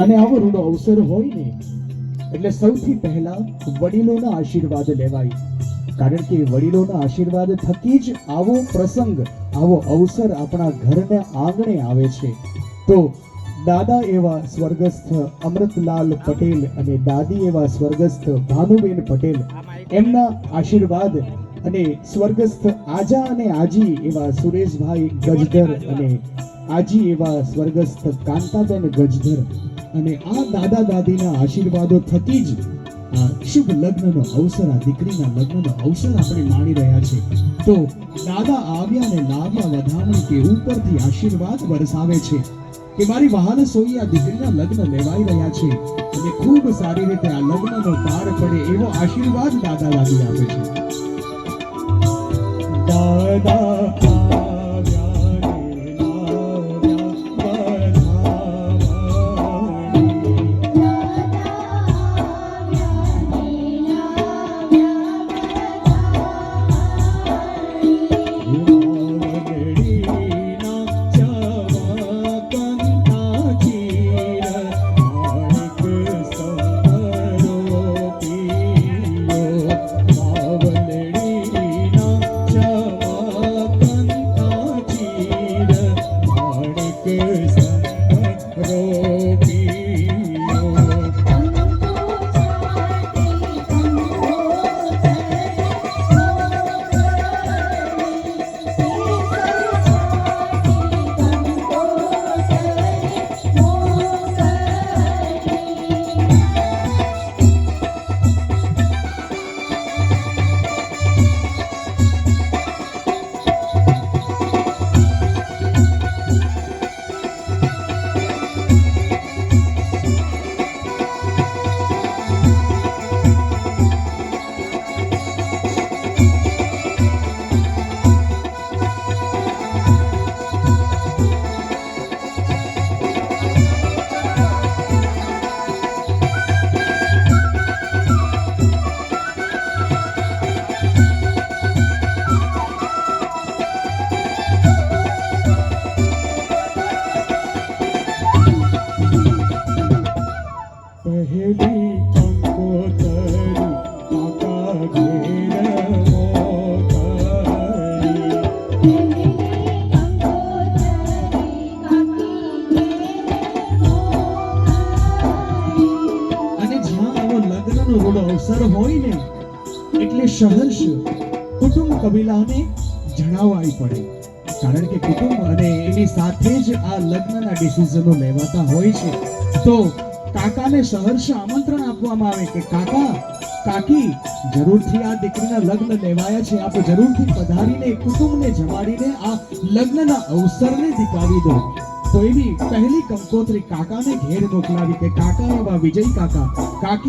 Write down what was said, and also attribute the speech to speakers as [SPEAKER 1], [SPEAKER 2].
[SPEAKER 1] અને આવો રૂડો અવસર હોય ને એટલે સૌથી પહેલા વડીલોના આશીર્વાદ લેવાય, કારણ કે વડીલોના આશીર્વાદ થકી જ આવો પ્રસંગ, આવો અવસર આપણા ઘરના આંગણે આવે છે. તો દાદા એવા સ્વર્ગસ્થ અમૃતલાલ પટેલ અને દાદી એવા સ્વર્ગસ્થ ભાનુબેન પટેલ, એમના આશીર્વાદ અને સ્વર્ગસ્થ આજા અને આજી એવા સુરેશભાઈ ગજધર અને આજી એવા સ્વર્ગસ્થ કાંતાબેન ગજધર, અને આ દાદા દાદીના આશીર્વાદો થકી જ આ શુભ લગ્નનો અવસર, આ દીકરીના લગ્નનો અવસર આપણે માણી રહ્યા છે. તો દાદા આવ્યા ને લાવ્યા વધામણી કે ઉપરથી આશીર્વાદ વરસાવે છે કે મારી વહાલ સોઈ આ દીકરીના લગ્ન લેવાઈ રહ્યા છે અને ખૂબ સારી રીતે આ લગ્નનો પાર પડે એવો આશીર્વાદ દાદા દાદી આપે છે. દાદા અવસર હોય ને એટલે સહર્ષ કુટુંબ કબીલાને જણાવવાય પડે, કારણ કે કુટુંબ અને એની સાથે જ આ લગ્નના ડિસિઝનો લેવાતા હોય છે. તો કાકાને સહર્ષ આમંત્રણ આપવામાં આવે કે કાકા કાકી જરૂરથી આ દીકરીના લગ્ન લેવાયા છે, આપ જરૂરથી પધારીને કુટુંબને જમાડીને આ લગ્નના અવસરને દીપાવી દો. તો એવી પહેલી કંકોત્રી કાકાને ઘેર મોકલાવી કે કાકા એવા વિજય કાકા કાકી